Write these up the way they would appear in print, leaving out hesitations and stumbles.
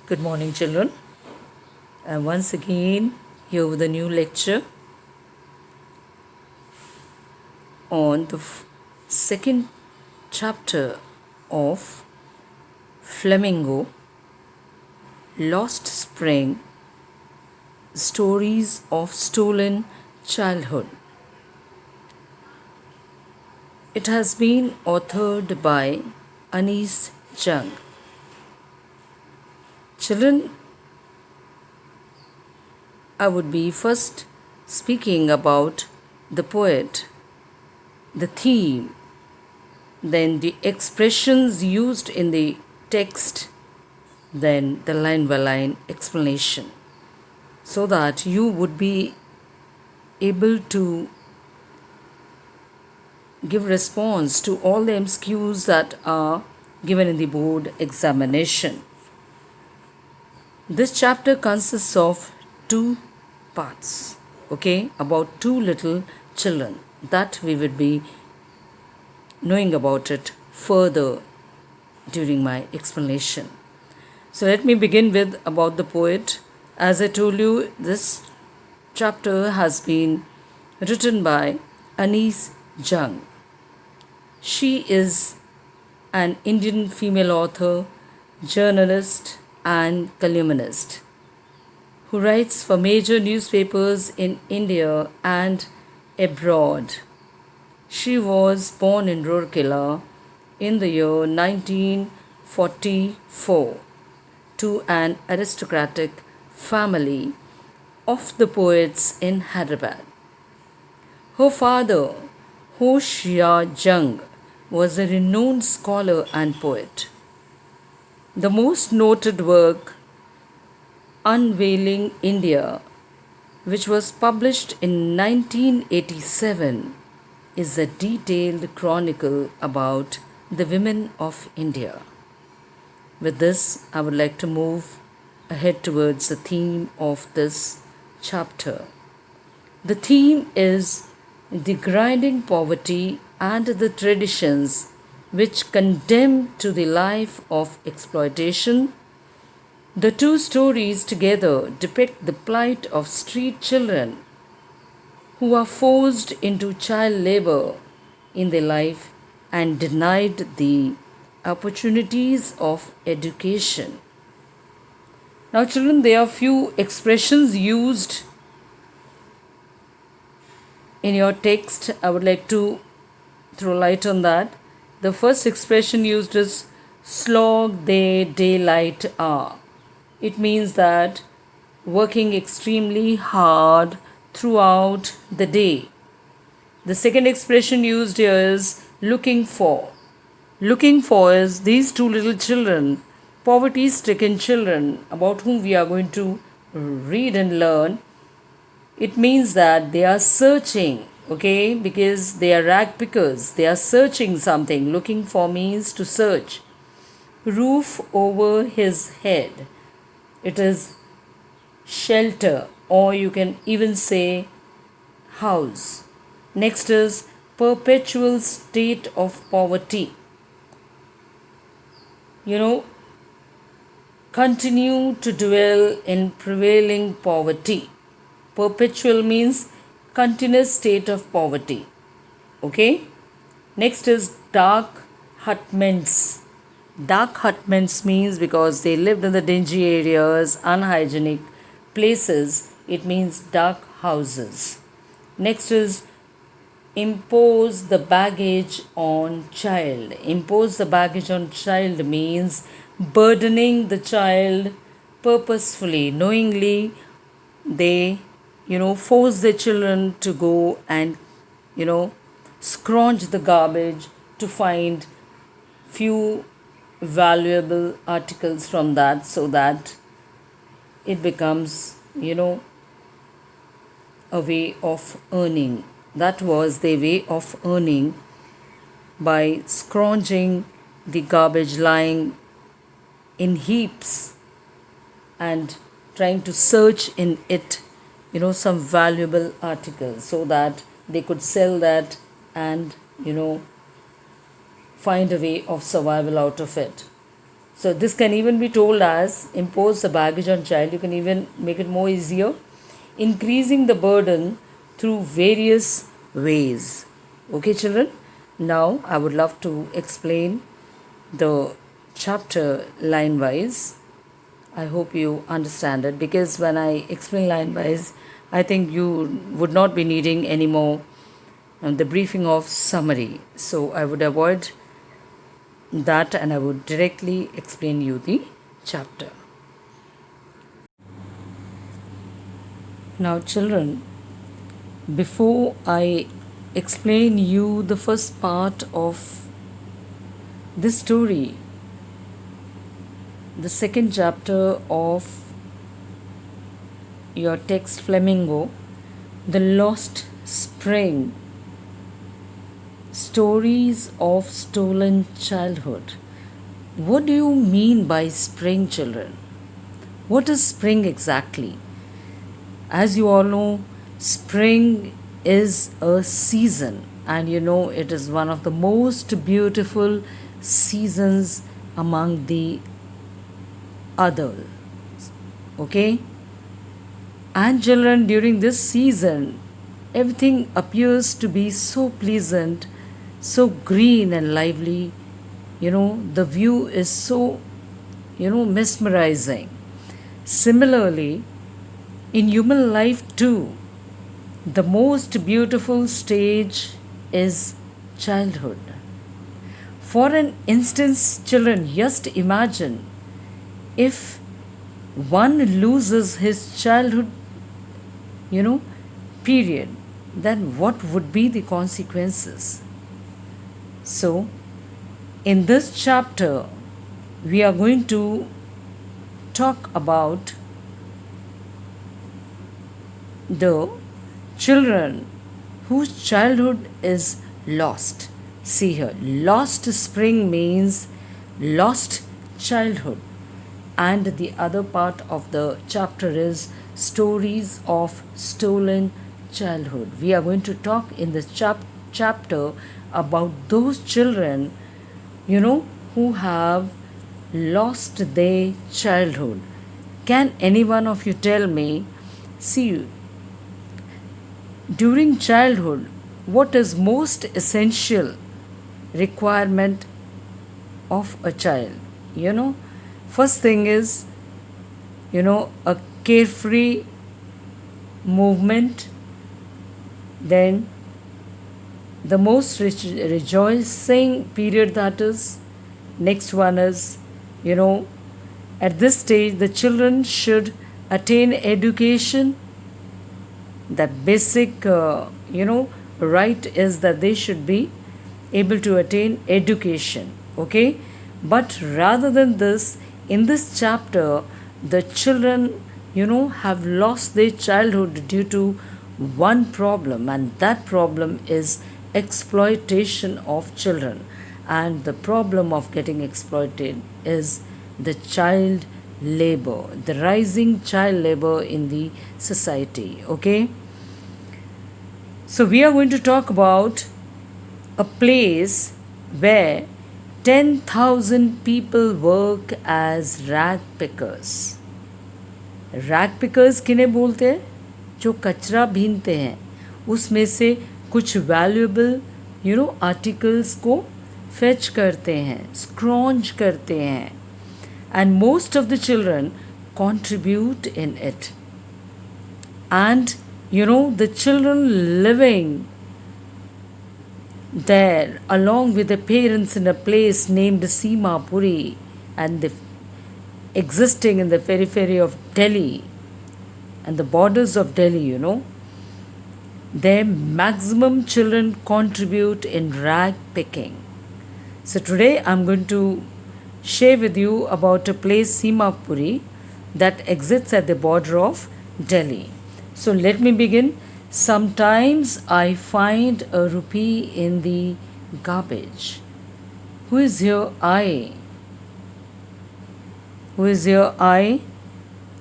Good morning, children. And once again, here with a new lecture on the second chapter of Flamingo, Lost Spring, Stories of Stolen Childhood. It has been authored by Anis Jung. Children, I would be first speaking about the poet, the theme, then the expressions used in the text, then the line by line explanation, so that you would be able to give response to all the MCQs that are given in the board examination. This chapter consists of two parts, about two little children that we would be knowing about it further during my explanation. So let me begin with about the poet. As I told you, this chapter has been written by Anis Jung. She is an Indian female author, journalist, and columnist who writes for major newspapers in India and abroad. She was born in Rourkela in the year 1944 to an aristocratic family of the poets in Hyderabad. Her father, Hoshiar Jung, was a renowned scholar and poet. The most noted work, Unveiling India, which was published in 1987, is a detailed chronicle about the women of India. With this, I would like to move ahead towards the theme of this chapter. The theme is the grinding poverty and the traditions which condemn to the life of exploitation. The two stories together depict the plight of street children who are forced into child labor in their life and denied the opportunities of education. Now, children, there are few expressions used in your text. I would like to throw light on that. The first expression used is slog their daylight hour. It means that working extremely hard throughout the day. The second expression used here is looking for. Looking for is these two little children, poverty stricken children, about whom we are going to read and learn. It means that they are searching, because they are rag pickers. They are searching something. Looking for means to search. Roof over his head. It is shelter, or you can even say house. Next is perpetual state of poverty. Continue to dwell in prevailing poverty. Perpetual means continuous state of poverty. Next is dark hutments. Dark hutments means because they lived in the dingy areas, unhygienic places, it means dark houses. Next is impose the baggage on child. Impose the baggage on child means burdening the child purposefully, knowingly. They force their children to go and scrounge the garbage to find few valuable articles from that, so that it becomes a way of earning. That was their way of earning, by scrounging the garbage lying in heaps and trying to search in it some valuable articles, so that they could sell that and find a way of survival out of it. So this can even be told as impose the baggage on child. You can even make it more easier, increasing the burden through various ways. Okay, children. Now I would love to explain the chapter line wise. I hope you understand it, because when I explain line wise, I think you would not be needing any more the briefing of summary. So I would avoid that and I would directly explain you the chapter. Now, children, before I explain you the first part of this story, the second chapter of your text Flamingo, The Lost Spring, Stories of Stolen Childhood. What do you mean by spring, children? What is spring exactly? As you all know, spring is a season, and you know it is one of the most beautiful seasons among the others. Okay? And children, during this season, everything appears to be so pleasant, so green and lively. You know, the view is so, mesmerizing. Similarly, in human life too, the most beautiful stage is childhood. For an instance, children, just imagine if one loses his childhood, period, then what would be the consequences? So, in this chapter, we are going to talk about the children whose childhood is lost. See here, lost spring means lost childhood. And the other part of the chapter is stories of stolen childhood. We are going to talk in this chapter about those children, who have lost their childhood. Can any one of you tell me, see, during childhood, what is most essential requirement of a child? First thing is, a carefree movement. Then the most rejoicing period, that is. Next one is, at this stage the children should attain education. That basic, right is that they should be able to attain education. Okay? But rather than this, in this chapter, the children, have lost their childhood due to one problem, and that problem is exploitation of children. And the problem of getting exploited is the child labor, the rising child labor in the society. Okay? So, we are going to talk about a place where 10,000 people work as rag pickers. Rag pickers किन्हें बोलते हैं? जो कचरा बीनते हैं, उसमें से कुछ valuable articles को फेच करते हैं, स्क्रॉन्च करते हैं, and most of the children contribute in it. And the children living there along with the parents in a place named Simapuri, and existing in the periphery of Delhi and the borders of Delhi, their maximum children contribute in rag picking. So today I'm going to share with you about a place, Simapuri, that exists at the border of Delhi. So let me begin. Sometimes I find a rupee in the garbage. Who is here? I. Who is here? I.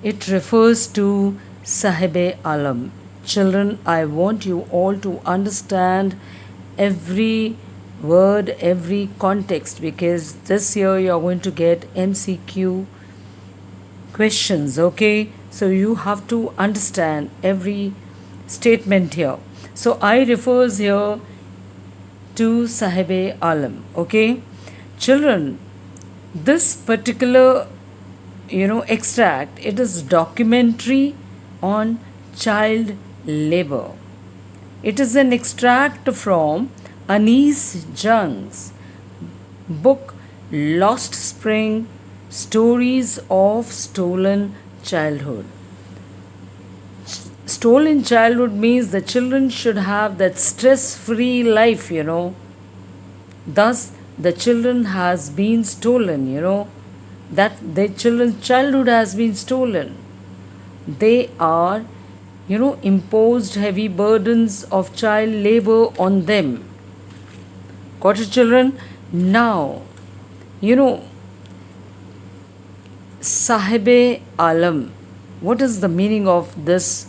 It refers to Sahib Alam. Children, I want you all to understand every word, every context, because this year you're going to get MCQ questions, okay? So you have to understand every statement here. So I refers here to Sahibe Alam, okay? Children, this particular extract, it is documentary on child labor. It is an extract from Anis Jung's book Lost Spring, Stories of Stolen Childhood. Stolen childhood means the children should have that stress-free life. Thus, the children has been stolen, that the children's childhood has been stolen. They are, imposed heavy burdens of child labor on them. Got it, children? Now, Sahibe Alam. What is the meaning of this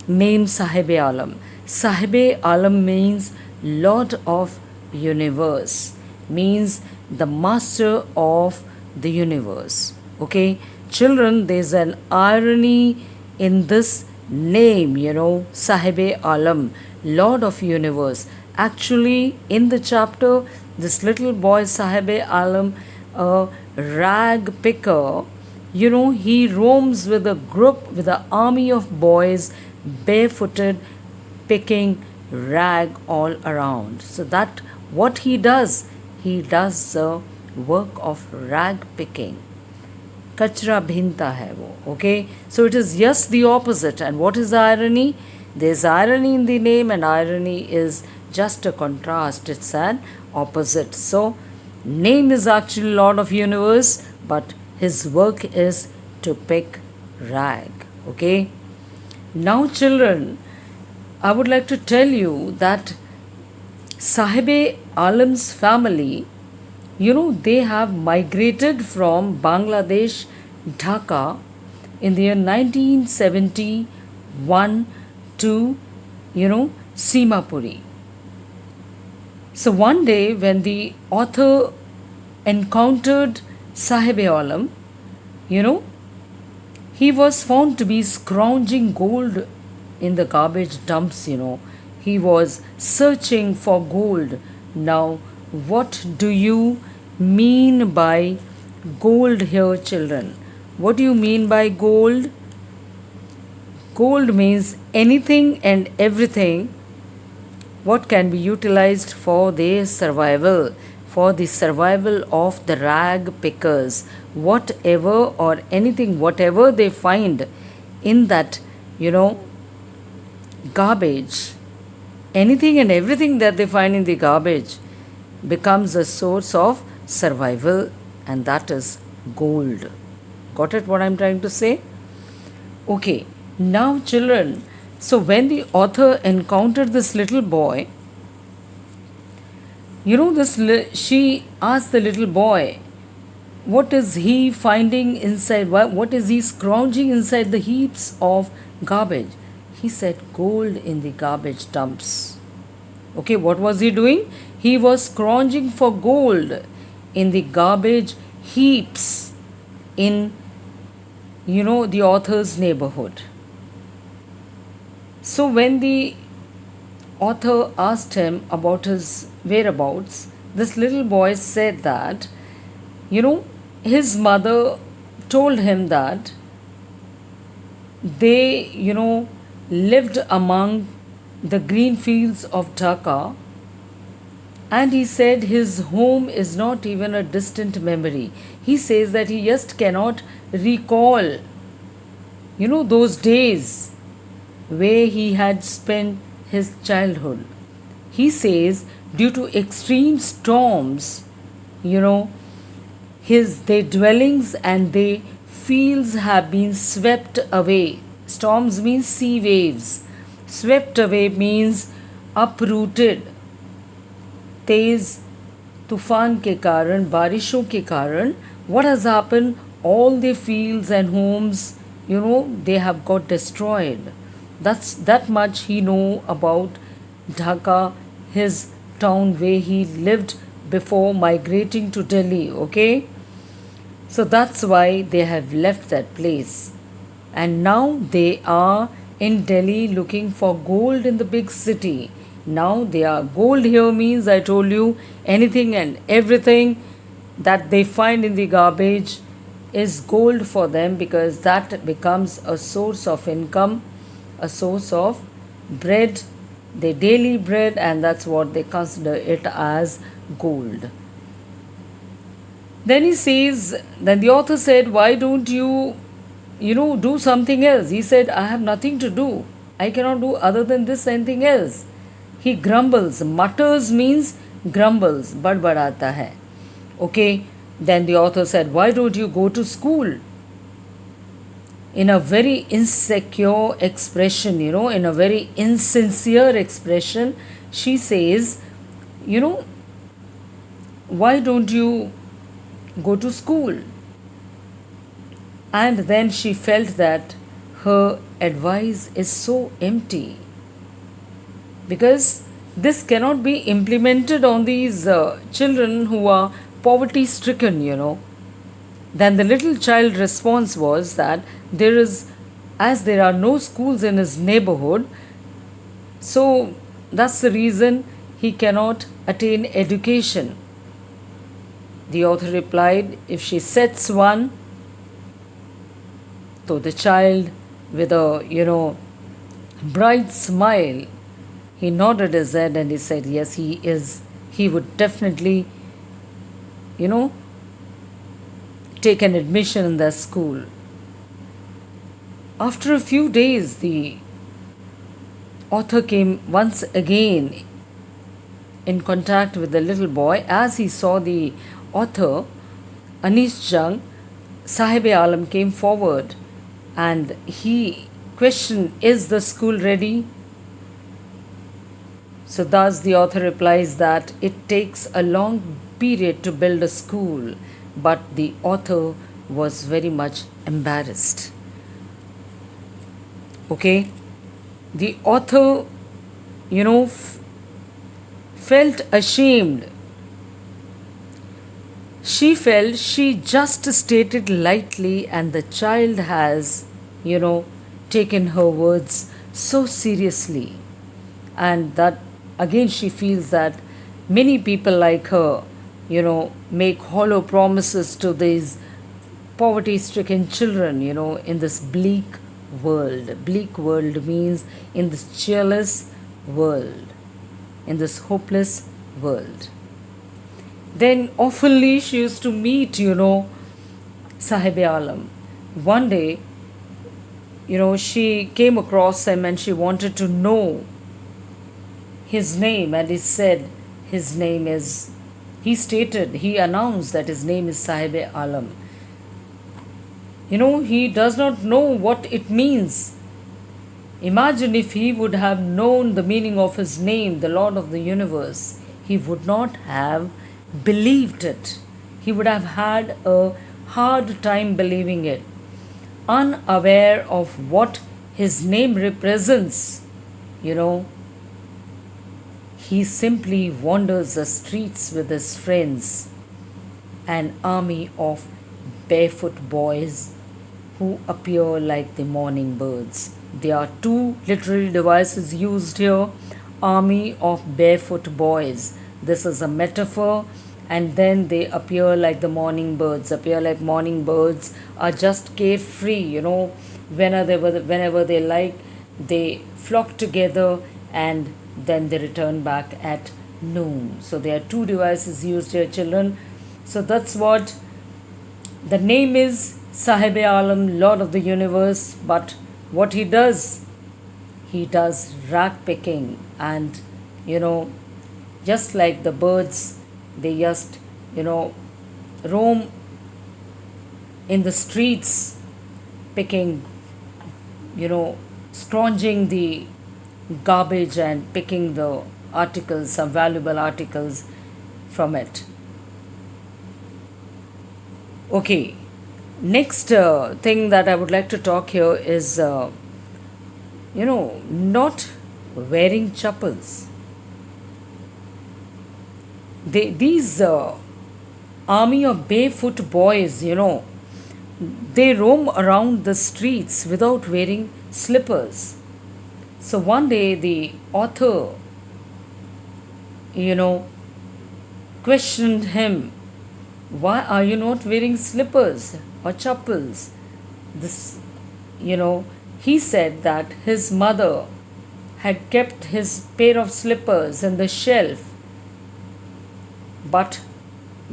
name Sahibe Alam? Sahibe Alam means Lord of Universe, means the master of the universe. Okay, children, there's an irony in this name, Sahibe Alam, Lord of Universe. Actually, in the chapter, this little boy Sahibe Alam, a rag picker, he roams with a group, with an army of boys, barefooted, picking rag all around. So that what he does the work of rag picking. Kachra bhinta hai wo. Okay, so it is just the opposite. And what is the irony? There's irony in the name, and irony is just a contrast. It's an opposite. So name is actually Lord of Universe, but his work is to pick rag. Okay. Now, children, I would like to tell you that Sahibe Alam's family, they have migrated from Bangladesh, Dhaka, in the year 1971 to, Simapuri. So one day when the author encountered Sahibe Alam, he was found to be scrounging gold in the garbage dumps. He was searching for gold. Now, what do you mean by gold here, children? What do you mean by gold? Gold means anything and everything what can be utilized for their survival, for the survival of the rag pickers. Whatever or anything, whatever they find in that, garbage, anything and everything that they find in the garbage becomes a source of survival, and that is gold. Got it what I'm trying to say? Okay, now children, so when the author encountered this little boy, she asked the little boy, what is he finding inside? What is he scrounging inside the heaps of garbage? He said, gold in the garbage dumps. Okay, what was he doing? He was scrounging for gold in the garbage heaps in, the author's neighborhood. So when the author asked him about his whereabouts, this little boy said that, his mother told him that they, lived among the green fields of Dhaka, and he said his home is not even a distant memory. He says that he just cannot recall, those days where he had spent his childhood. He says due to extreme storms, their dwellings and their fields have been swept away. Storms means sea waves. Swept away means uprooted. तेज तूफान के कारण, बारिशों के कारण, what has happened? All the fields and homes, they have got destroyed. That much he know about Dhaka, his town where he lived before migrating to Delhi, okay? So that's why they have left that place. And now they are in Delhi looking for gold in the big city. Now they are gold here means I told you anything and everything that they find in the garbage is gold for them because that becomes a source of income, a source of bread, their daily bread, and that's what they consider it as gold. Then he says, then the author said, why don't you do something else? He said, I have nothing to do. I cannot do other than this anything else. He grumbles. Mutters means grumbles. Badbadata hai. Okay. Then the author said, why don't you go to school? In a very insecure expression, in a very insincere expression, she says, you know, why don't you go to school? And then she felt that her advice is so empty because this cannot be implemented on these children who are poverty stricken. Then the little child response was that as there are no schools in his neighborhood, so that's the reason he cannot attain education. The author replied, if she sets one, so the child, with a bright smile, he nodded his head and he said, yes, he would definitely, take an admission in the school. After a few days, the author came once again in contact with the little boy. As he saw the author, Anis Jung, Sahib-e-Alam came forward and he questioned, is the school ready? So thus the author replies that it takes a long period to build a school, but the author was very much embarrassed. Okay? The author, felt ashamed. She felt she just stated lightly, and the child has, taken her words so seriously. And that again, she feels that many people like her, make hollow promises to these poverty stricken children, in this bleak world. Bleak world means in this cheerless world, in this hopeless world. Then oftenly she used to meet, Sahib-e-Alam. One day, she came across him and she wanted to know his name, and he said his name is, he announced that his name is Sahib-e-Alam. He does not know what it means. Imagine if he would have known the meaning of his name, the Lord of the universe, he would not have believed it. He would have had a hard time believing it. Unaware of what his name represents, he simply wanders the streets with his friends, an army of barefoot boys who appear like the morning birds. There are two literary devices used here, army of barefoot boys. This is a metaphor, and then they appear like the morning birds. Appear like morning birds are just carefree, whenever they like, they flock together and then they return back at noon. So there are two devices used here, children. So that's what the name is, Sahib-e-Alam, Lord of the Universe. But what he does rag picking, and just like the birds, they just roam in the streets picking, scrounging the garbage and picking the articles, some valuable articles from it. Okay, next thing that I would like to talk here is, not wearing chappals. these army of barefoot boys, they roam around the streets without wearing slippers. So one day the author, you know, questioned him, why are you not wearing slippers or chappals? This, he said that his mother had kept his pair of slippers in the shelf, but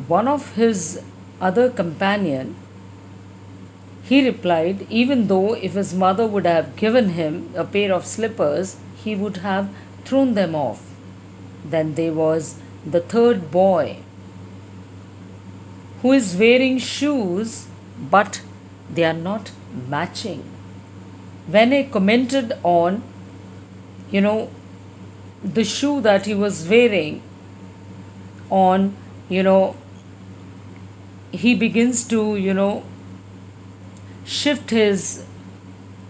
one of his other companion, he replied, even though if his mother would have given him a pair of slippers, he would have thrown them off. Then there was the third boy who is wearing shoes, but they are not matching. When I commented on, the shoe that he was wearing on, he begins to, shift his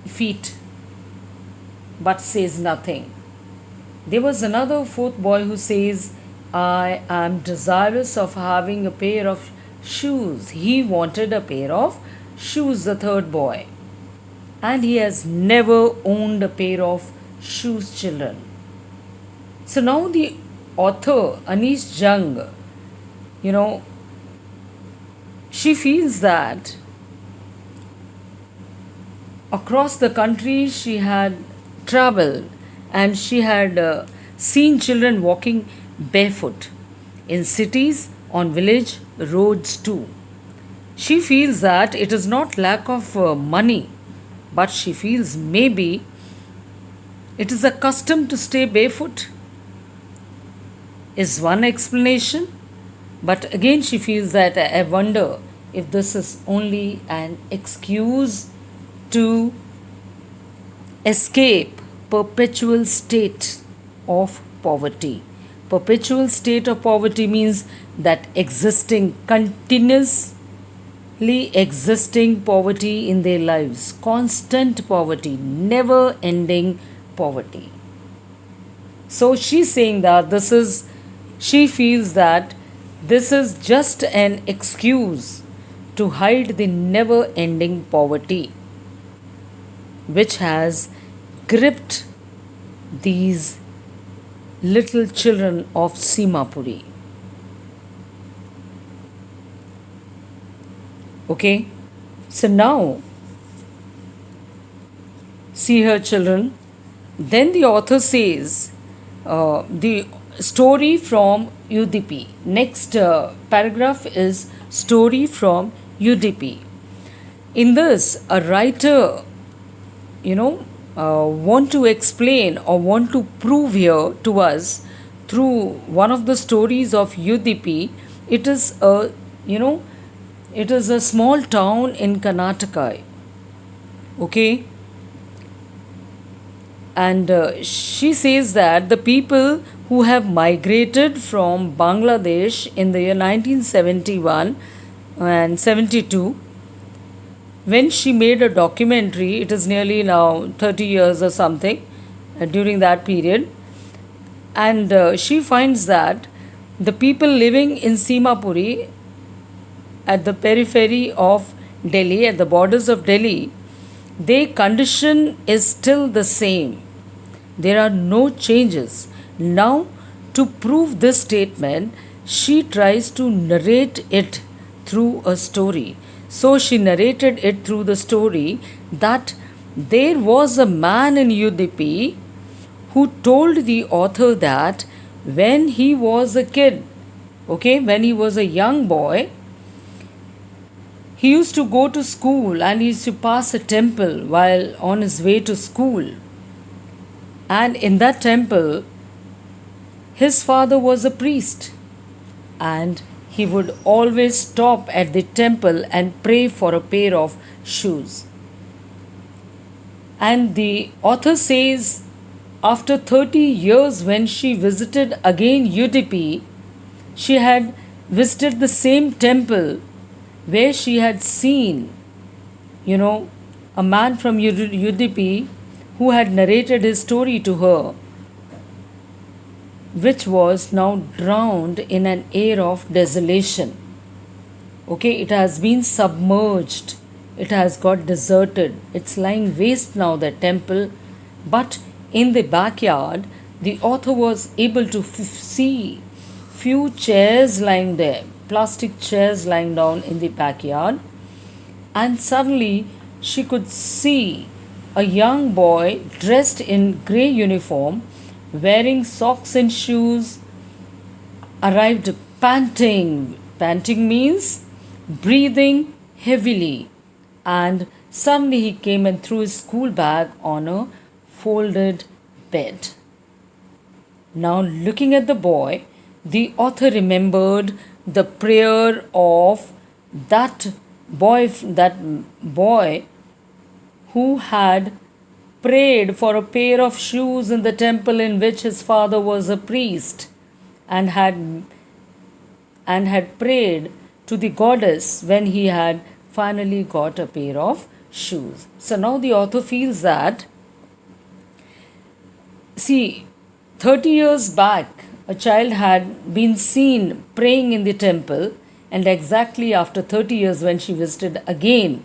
feet but says nothing. There was another fourth boy who says, I am desirous of having a pair of shoes. He wanted a pair of shoes, the third boy. And he has never owned a pair of shoes, children. So now the author, Anish Jung, she feels that across the country she had traveled and she had seen children walking barefoot in cities, on village roads too. She feels that it is not lack of money, but she feels maybe it is a custom to stay barefoot, is one explanation. But again, she feels that I wonder if this is only an excuse to escape perpetual state of poverty. Perpetual state of poverty means that continuously existing poverty in their lives, constant poverty, never ending poverty. So she's saying that she feels that this is just an excuse to hide the never ending poverty which has gripped these little children of Simapuri. Okay, so now see here, children. Then the author says the story from UDP. Next paragraph is story from UDP. In this, a writer, want to explain or want to prove here to us through one of the stories of UDP. It is a small town in Karnataka. Okay. And she says that the people who have migrated from Bangladesh in the year 1971 and 72, when she made a documentary, it is nearly now 30 years or something during that period, and she finds that the people living in Simapuri at the periphery of Delhi, at the borders of Delhi, their condition is still the same. There are no changes. Now, to prove this statement, she tries to narrate it through a story. So she narrated it through the story that there was a man in UDP who told the author that when he was a kid, when he was a young boy, he used to go to school and he used to pass a temple while on his way to school. And in that temple, his father was a priest, and he would always stop at the temple and pray for a pair of shoes. And the author says, after 30 years, when she visited again UDP, she had visited the same temple where she had seen, a man from UDP who had narrated his story to her. which was now drowned in an air of desolation. Okay, it has been submerged, it has got deserted, it's lying waste now, the temple. But in the backyard, the author was able to see few chairs lying there, plastic chairs lying down in the backyard. And suddenly she could see a young boy dressed in grey uniform, wearing socks and shoes, arrived panting. Panting means breathing heavily. And suddenly he came and threw his school bag on a folded bed. Now, looking at the boy, the author remembered the prayer of that boy who had prayed for a pair of shoes in the temple in which his father was a priest, and had prayed to the goddess when he had finally got a pair of shoes. So now the author feels that, see, 30 years back, a child had been seen praying in the temple, and exactly after 30 years, when she visited again,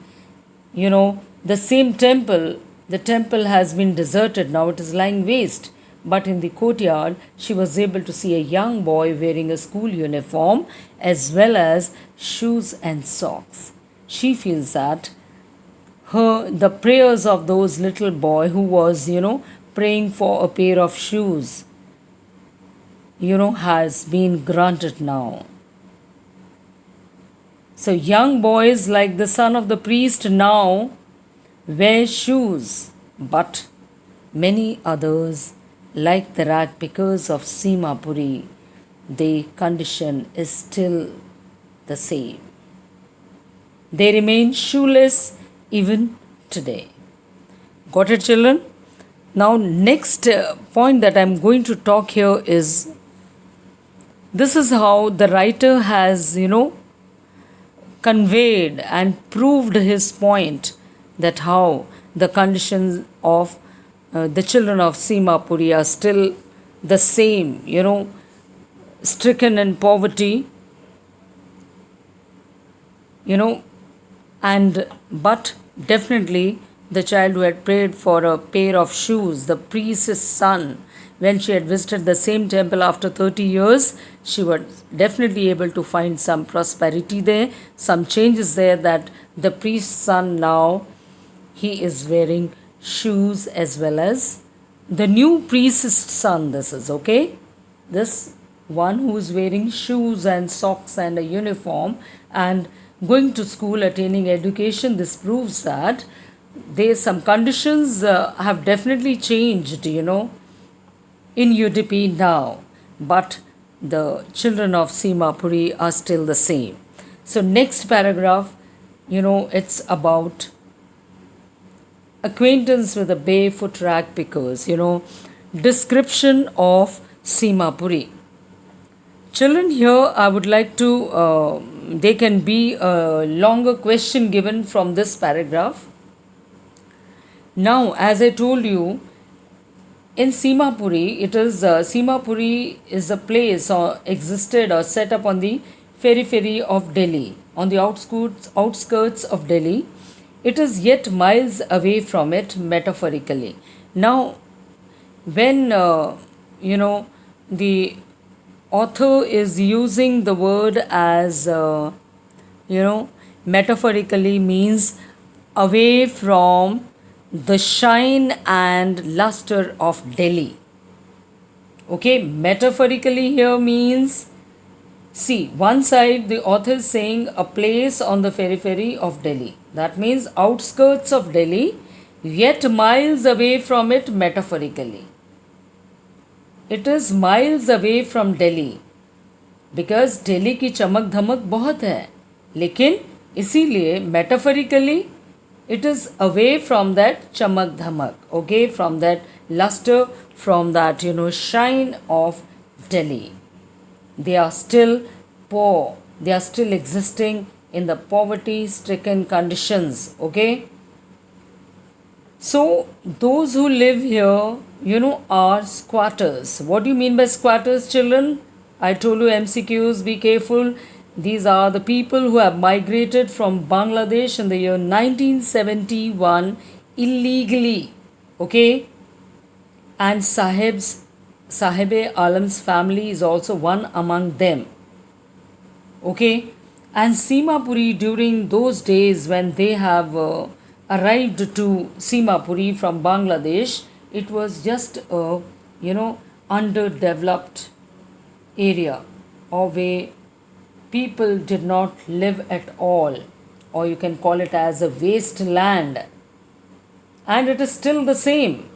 the same temple, the temple has been deserted. Now it is lying waste. But in the courtyard, she was able to see a young boy wearing a school uniform as well as shoes and socks. She feels that the prayers of those little boy who was, praying for a pair of shoes, has been granted now. So young boys like the son of the priest now wear shoes, but many others, like the rag pickers of Simapuri, the condition is still the same. They remain shoeless even today. Got it, children? Now, next point that I'm going to talk here is, this is how the writer has, conveyed and proved his point, that how the conditions of the children of Simapuri are still the same, stricken in poverty, and but definitely the child who had prayed for a pair of shoes, the priest's son, when she had visited the same temple after 30 years, she was definitely able to find some prosperity there, some changes there, that the priest's son now, he is wearing shoes as well as the new priest's son. This is okay. This one who is wearing shoes and socks and a uniform and going to school, attaining education, this proves that there some conditions have definitely changed, in UDP now, but the children of Simapuri are still the same. So next paragraph, it's about acquaintance with the barefoot rag pickers, description of Simapuri. Children, here I would like to, there can be a longer question given from this paragraph. Now, as I told you, in Simapuri, Simapuri is a place or existed or set up on the periphery of Delhi, on the outskirts of Delhi. It is yet miles away from it metaphorically. Now, when the author is using the word as metaphorically, means away from the shine and luster of Delhi. Okay, metaphorically here means, see, one side the author is saying a place on the periphery of Delhi. That means outskirts of Delhi, yet miles away from it metaphorically. It is miles away from Delhi because Delhi की चमक धमक बहुत है, लेकिन इसीलिए metaphorically it is away from that chamak dhamak, okay, from that luster, from that shine of Delhi. They are still poor, they are still existing in the poverty stricken conditions, okay. So those who live here, are squatters. What do you mean by squatters, children? I told you MCQs, be careful. These are the people who have migrated from Bangladesh in the year 1971 illegally. Okay? And Sahibe Alam's family is also one among them. Okay, and Simapuri during those days when they have arrived to Simapuri from Bangladesh, it was just a underdeveloped area or where people did not live at all, or you can call it as a wasteland, and it is still the same,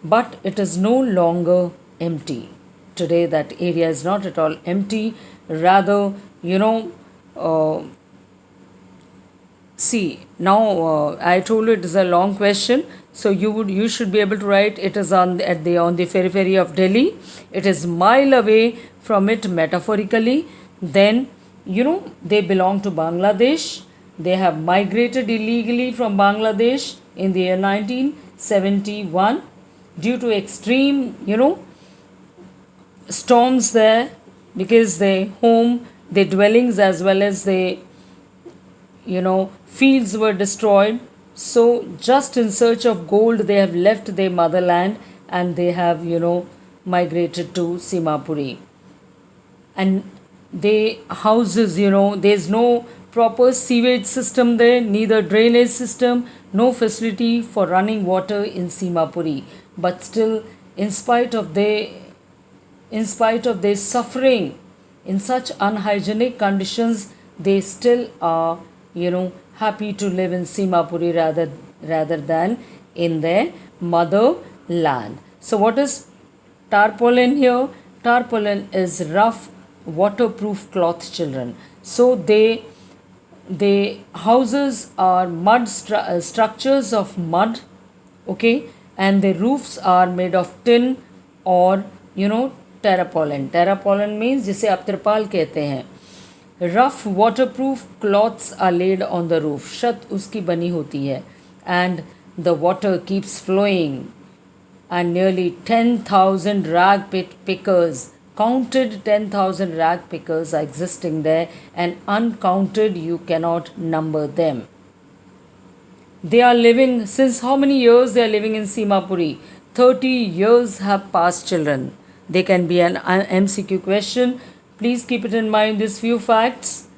but it is no longer empty. Today, that area is not at all empty, rather, uh, see now, I told you it is a long question, so you should be able to write it is on the periphery of Delhi. It is mile away from it metaphorically. Then they belong to Bangladesh. They have migrated illegally from Bangladesh in the year 1971 due to extreme storms there, because their home, their dwellings, as well as their fields were destroyed. So just in search of gold, they have left their motherland and they have migrated to Simapuri. And they houses, there's no proper sewage system there, neither drainage system, no facility for running water in Simapuri. But still, in spite of their suffering in such unhygienic conditions, they still are, happy to live in Simapuri rather than in their motherland. So, what is tarpaulin here? Tarpaulin is rough, waterproof cloth, children. So, the houses are structures of mud, okay, and the roofs are made of tin or terrapolin. Terrapolin means जिसे आप त्रिपाल कहते हैं. Rough waterproof cloths are laid on the roof. छत उसकी बनी होती है, and the water keeps flowing, and nearly 10,000 rag pickers, counted 10,000 rag pickers are existing there, and uncounted you cannot number them. They are living, since how many years they are living in Simapuri? 30 years have passed, children. They can be an MCQ question. Please keep it in mind, these few facts.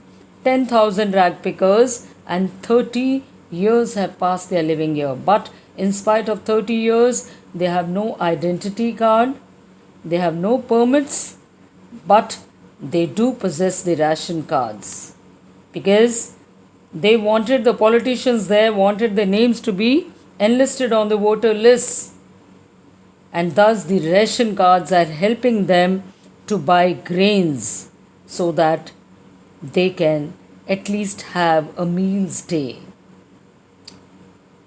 10,000 rag pickers and 30 years have passed, they are living here. But in spite of 30 years, they have no identity card, they have no permits, but they do possess the ration cards, because the politicians there wanted their names to be enlisted on the voter lists, and thus the ration cards are helping them to buy grains so that they can at least have a meal's day.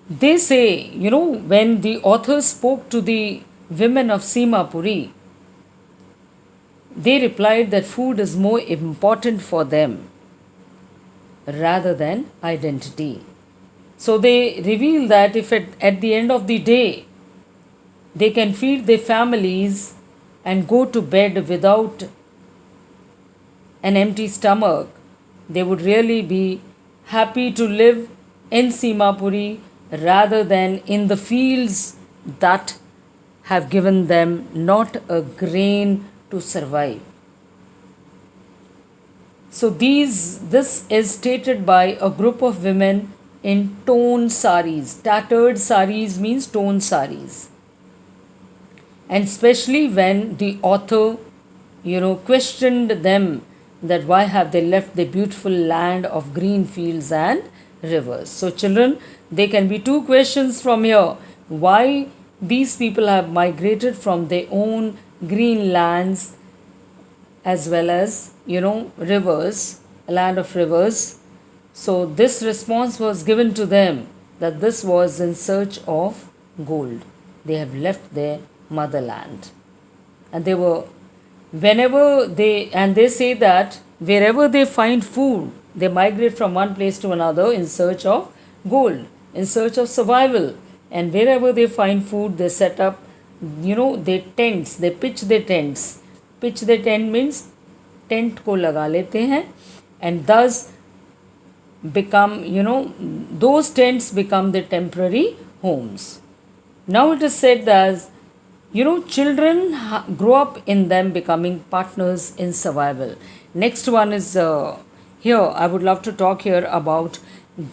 They say, when the author spoke to the women of Simapuri, they replied that food is more important for them rather than identity. So they reveal that if at the end of the day they can feed their families and go to bed without an empty stomach, they would really be happy to live in Simapuri rather than in the fields that have given them not a grain to survive. So this is stated by a group of women in torn saris. Tattered saris means torn saris. And especially when the author, questioned them that why have they left the beautiful land of green fields and rivers. So children, there can be two questions from here. Why these people have migrated from their own green lands as well as, rivers, a land of rivers. So this response was given to them that this was in search of gold. They have left their motherland. And they say that wherever they find food, they migrate from one place to another in search of gold, in search of survival. and wherever they find food, they set up, their tents, they pitch their tents. Pitch their tent means tent को लगा लेते हैं, and thus become, those tents become the temporary homes. Now it is said that, children grow up in them becoming partners in survival. Next one is here, I would love to talk here about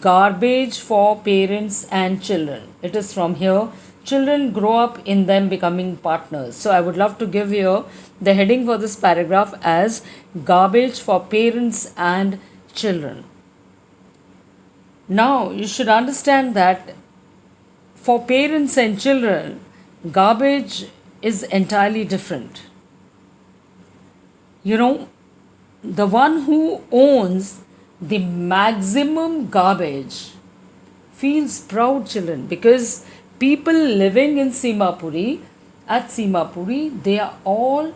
garbage for parents and children. It is from here, children grow up in them becoming partners. So I would love to give here the heading for this paragraph as garbage for parents and children. Now you should understand that for parents and children, garbage is entirely different. The one who owns the maximum garbage feels proud, children, because people living in Simapuri, at Simapuri, they are all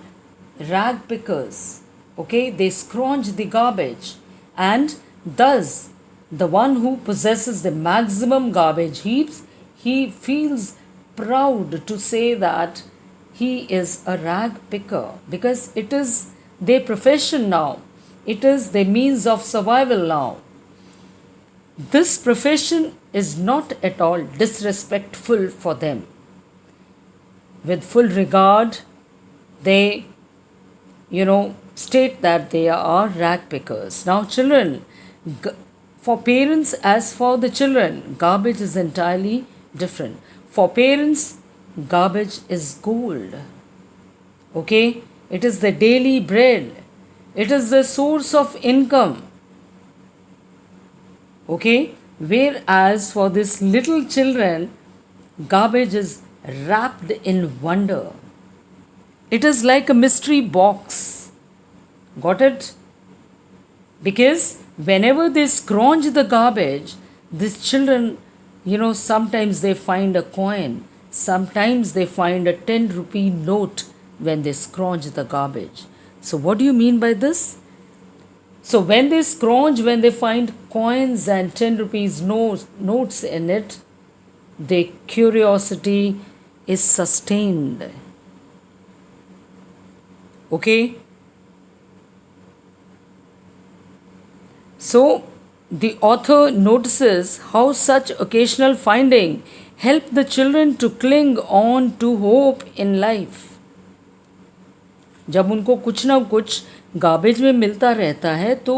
rag pickers. Okay, they scrounge the garbage, and thus the one who possesses the maximum garbage heaps, he feels proud to say that he is a rag picker, because it is their profession now. It is their means of survival now. This profession is not at all disrespectful for them. With full regard, they, state that they are rag pickers. Now, children, for parents as for the children, garbage is entirely different. For parents, garbage is gold. Okay? It is the daily bread. It is the source of income. Okay? Whereas for these little children, garbage is wrapped in wonder. It is like a mystery box. Got it? Because whenever they scrounge the garbage, these children, sometimes they find a coin, sometimes they find a 10 rupee note when they scrounge the garbage. So, what do you mean by this? So, when they scrounge, when they find coins and 10 rupees notes in it, their curiosity is sustained. Okay? So, the author notices how such occasional finding help the children to cling on to hope in life. जब उनको कुछ ना कुछ garbage में मिलता रहता है तो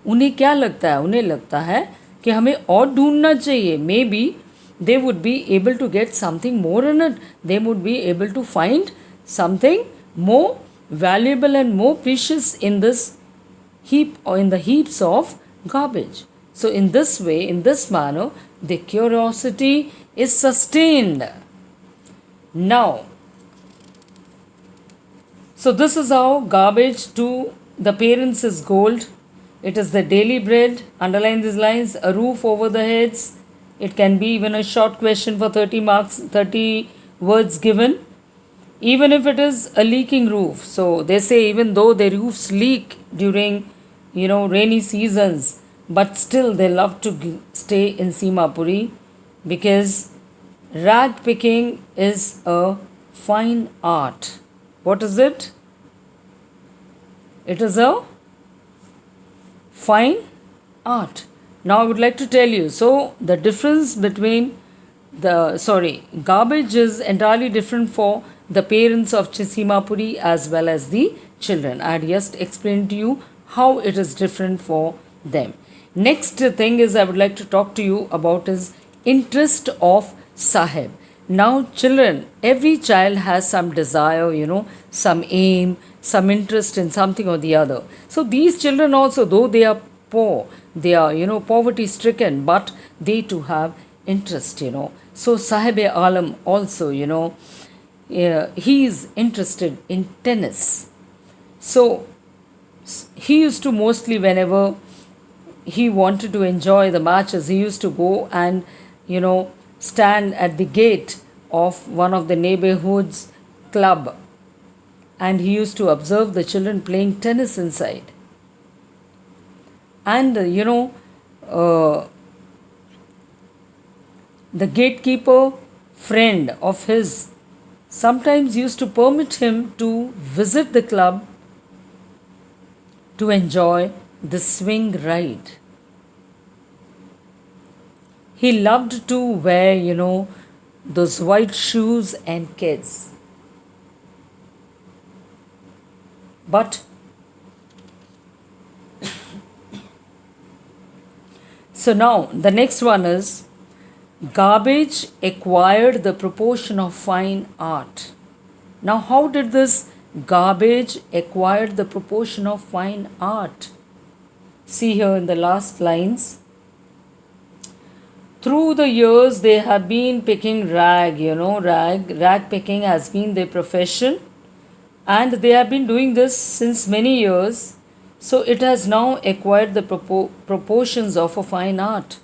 उन्हें क्या लगता है? उन्हें लगता है कि हमें और ढूंढना चाहिए. May be they would be able to get something more in it. They would be able to find something more valuable and more precious in this heap or in the heaps of garbage. So in this way, in this manner, the curiosity is sustained. Now, so this is how garbage to the parents is gold. It is the daily bread. Underline these lines. A roof over the heads. It can be even a short question for 30 marks, 30 words given. Even if it is a leaking roof. So they say even though the roofs leak during, rainy seasons, but still they love to stay in Simapuri because rag picking is a fine art. What is it? It is a fine art. Now I would like to tell you, so the difference between garbage is entirely different for the parents of Simapuri as well as the children. I had just explained to you how it is different for them. Next thing is I would like to talk to you about is interest of Sahib. Now children, every child has some desire, some aim, some interest in something or the other. So these children also, though they are poor, they are, poverty stricken, but they too have interest, So Sahib-e-Alam also, he is interested in tennis. So he used to mostly, whenever he wanted to enjoy the matches, he used to go and, stand at the gate of one of the neighborhood's club. And he used to observe the children playing tennis inside. And, the gatekeeper friend of his sometimes used to permit him to visit the club to enjoy the swing ride. He loved to wear, those white shoes and kids. But so now the next one is garbage acquired the proportion of fine art. Now, how did this garbage acquire the proportion of fine art? See here in the last lines. Through the years, they have been picking rag picking has been their profession, and they have been doing this since many years. So it has now acquired the proportions of a fine art.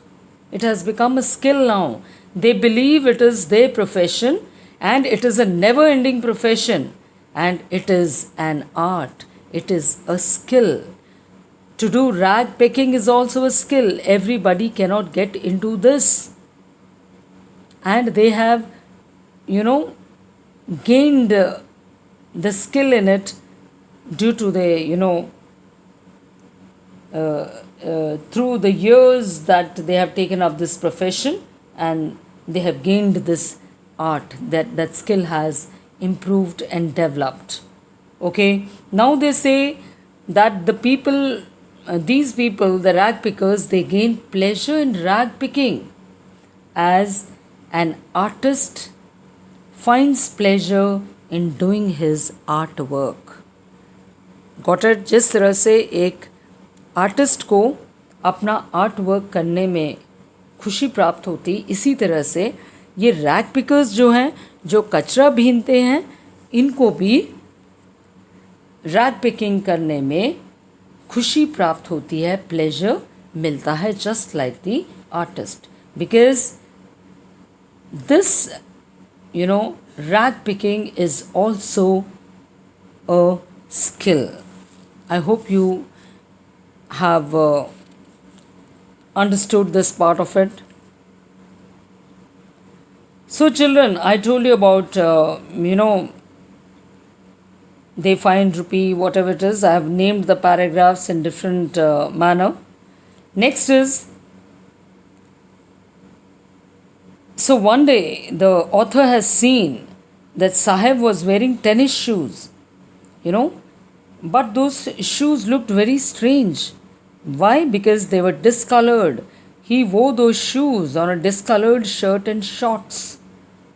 It has become a skill now. They believe it is their profession, and it is a never ending profession, and it is an art. It is a skill. To do rag picking is also a skill. Everybody cannot get into this. And they have, gained the skill in it due to the, through the years that they have taken up this profession, and they have gained this art, that skill has improved and developed. Okay, now they say that these people, the rag pickers, they gain pleasure in rag picking as an artist finds pleasure in doing his artwork. Got it? जिस तरह से एक artist को अपना art work करने में खुशी प्राप्त होती, इसी तरह से ये रैग पिकर्स जो हैं, जो कचरा बीनते हैं, इनको भी रैग पिकिंग करने में खुशी प्राप्त होती है, प्लेजर मिलता है, just like the artist, because this rag picking is also a skill. I hope you have understood this part of it. So children, I told you about, they find rupee, whatever it is. I have named the paragraphs in different manner. Next is, so one day the author has seen that Sahib was wearing tennis shoes, but those shoes looked very strange. Why? Because they were discolored. He wore those shoes on a discolored shirt and shorts.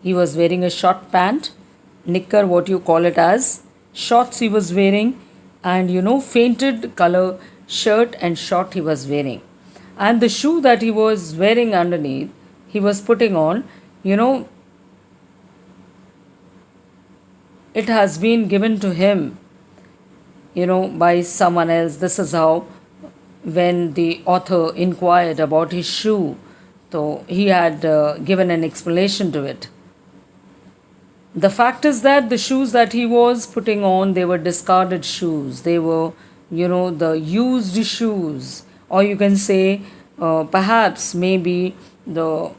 He was wearing a short pant, knicker, what you call it as, shorts he was wearing, and fainted color shirt and short he was wearing. And the shoe that he was wearing underneath, he was putting on, it has been given to him, by someone else. This is how, when the author inquired about his shoe, so he had given an explanation to it. The fact is that the shoes that he was putting on, they were discarded shoes. They were, the used shoes. Or you can say, perhaps maybe a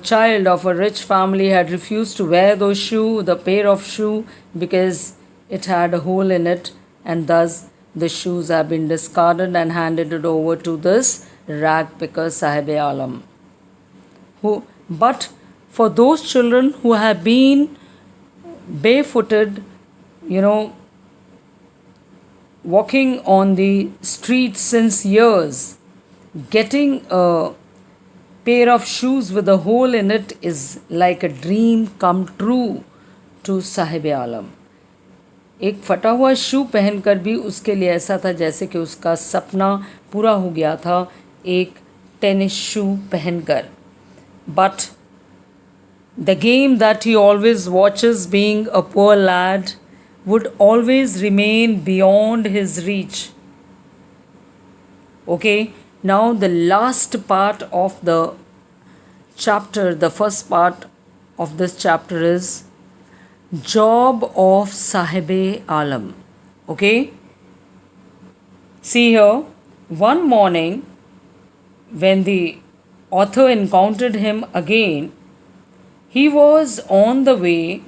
child of a rich family had refused to wear the pair of shoe, because it had a hole in it, and thus the shoes have been discarded and handed it over to this rag picker Sahib-e-Alam. But for those children who have been barefooted, walking on the streets since years, getting a pair of shoes with a hole in it is like a dream come true to Sahib-e-Alam. एक फटा हुआ शू पहनकर भी उसके लिए ऐसा था जैसे कि उसका सपना पूरा हो गया था, एक टेनिस शू पहनकर. But the game that he always watches, being a poor lad, would always remain beyond his reach. Okay, now the last part of the chapter, the first part of this chapter is job of Sahib-e-Alam. Okay, see here, one morning when the author encountered him again, He was on the way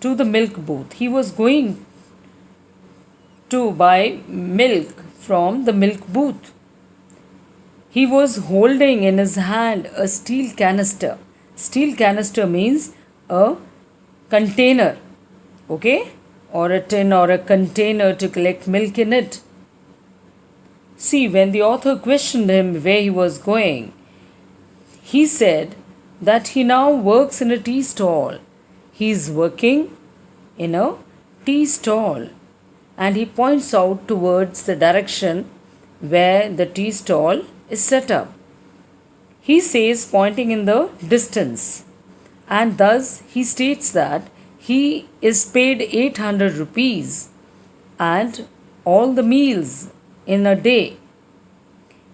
to the milk booth. He was going to buy milk from the milk booth. He was holding in his hand a steel canister. Steel canister means a container, okay, or a tin or a container to collect milk in it. See, when the author questioned him where he was going, he said that he now works in a tea stall. He is working in a tea stall, and he points out towards the direction where the tea stall is set up. He says, pointing in the distance, and thus he states that he is paid 800 rupees and all the meals in a day.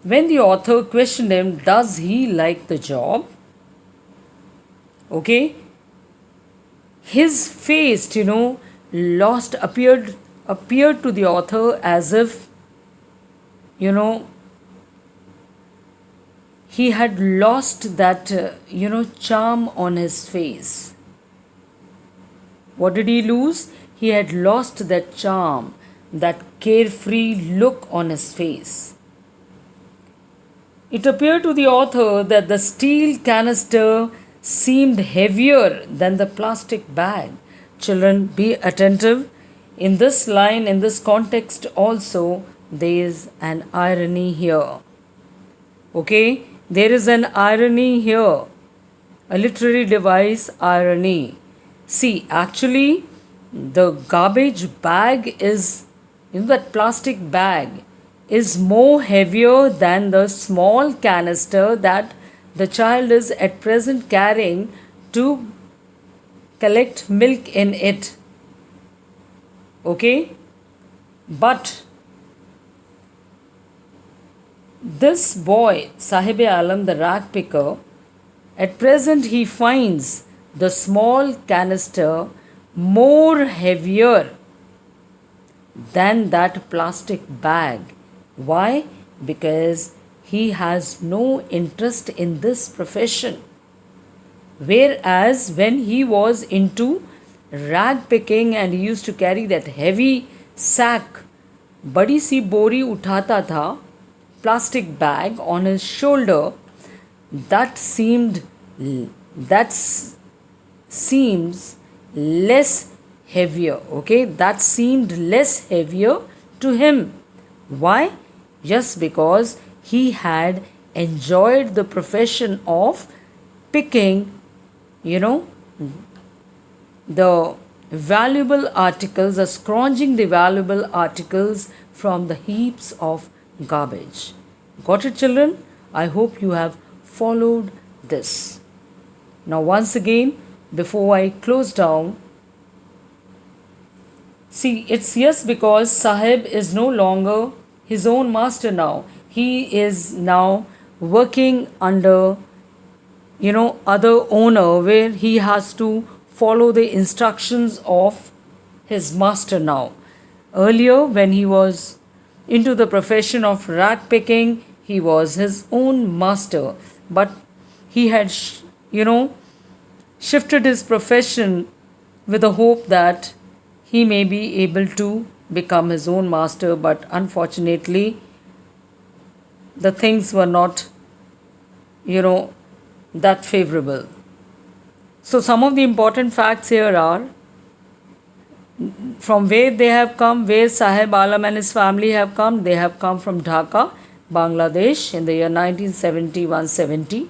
When the author questioned him, does he like the job? Okay, his face, appeared to the author as if, he had lost that, charm on his face. What did he lose? He had lost that charm, that carefree look on his face. It appeared to the author that the steel canister seemed heavier than the plastic bag. Children, be attentive. In this line, in this context also, there is an irony here. Okay? There is an irony here. A literary device, irony. See, actually, the garbage bag is, that plastic bag is more heavier than the small canister that the child is at present carrying to collect milk in it. Okay? But this boy, Sahib-e-Alam, the rag picker, at present he finds the small canister more heavier than that plastic bag. Why? Because he has no interest in this profession. Whereas when he was into rag picking and he used to carry that heavy sack, badi si bori uthata tha, plastic bag on his shoulder, that seems less heavier. Okay, that seemed less heavier to him. Why? Just because he had enjoyed the profession of picking, the valuable articles, or scrounging the valuable articles from the heaps of garbage. Got it, children? I hope you have followed this. Now, once again, before I close down, see, it's yes because Sahib is no longer his own master now. He is now working under, other owner, where he has to follow the instructions of his master now. Earlier, when he was into the profession of rag picking, he was his own master, but he had, shifted his profession with the hope that he may be able to become his own master, but unfortunately, the things were not, that favorable. So, some of the important facts here are from where they have come, where Sahib-e-Alam and his family have come. They have come from Dhaka, Bangladesh in the year 1971-72.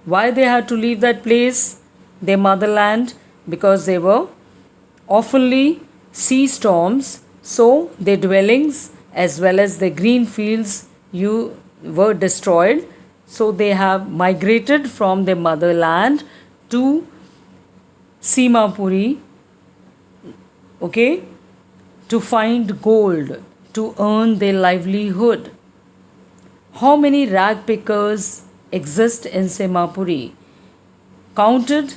Why they had to leave that place, their motherland? Because they were oftenly sea storms, so their dwellings as well as their green fields were destroyed. So they have migrated from their motherland to Simapuri, okay, to find gold, to earn their livelihood. How many rag pickers exist in Simapuri? Counted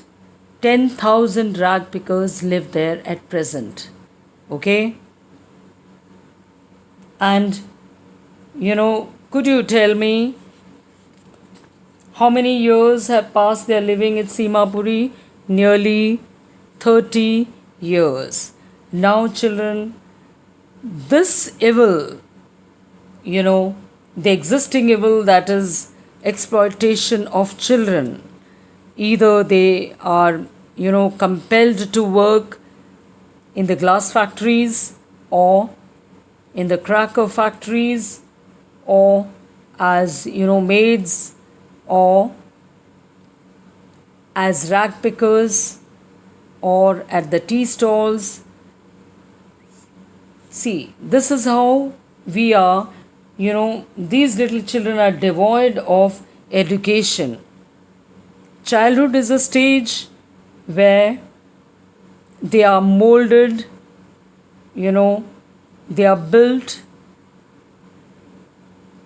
10,000 rag pickers live there at present. Okay? And, could you tell me How many years have passed they are living in Simapuri? Nearly 30 years. Now, children, this evil, the existing evil, that is exploitation of children, either they are, compelled to work in the glass factories or in the cracker factories or as, maids or as rag pickers or at the tea stalls. See, this is how we are, these little children are devoid of education. Childhood is a stage where they are molded, they are built,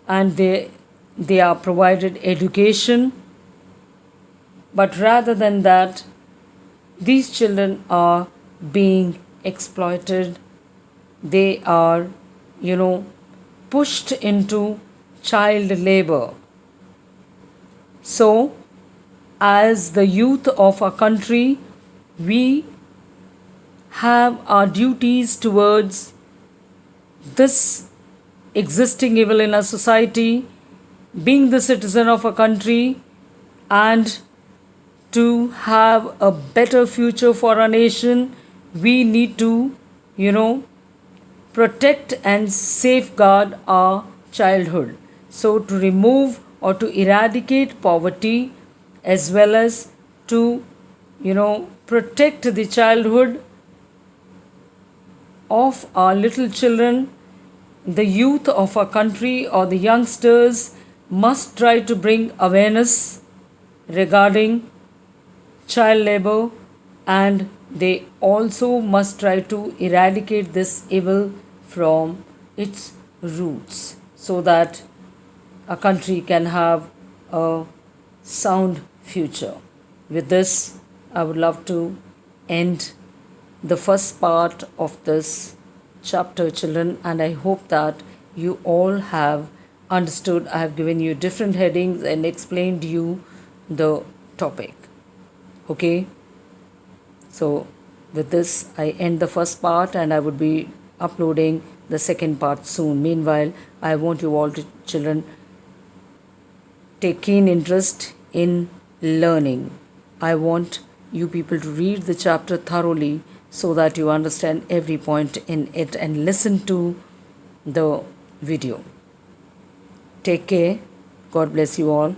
and they are provided education. But rather than that, these children are being exploited. They are, pushed into child labor. So, as the youth of our country, we have our duties towards this existing evil in our society, being the citizen of a country, and to have a better future for our nation, we need to, protect and safeguard our childhood. So, to remove or to eradicate poverty, as well as to, protect the childhood of our little children, the youth of our country or the youngsters must try to bring awareness regarding child labor, and they also must try to eradicate this evil from its roots so that a country can have a sound future. With this, I would love to end the first part of this chapter, children, and I hope that you all have understood. I have given you different headings and explained you the topic. Okay, so with this I end the first part, and I would be uploading the second part soon. Meanwhile, I want you all to, children, take keen interest in learning. I want you people to read the chapter thoroughly so that you understand every point in it and listen to the video. Take care. God bless you all.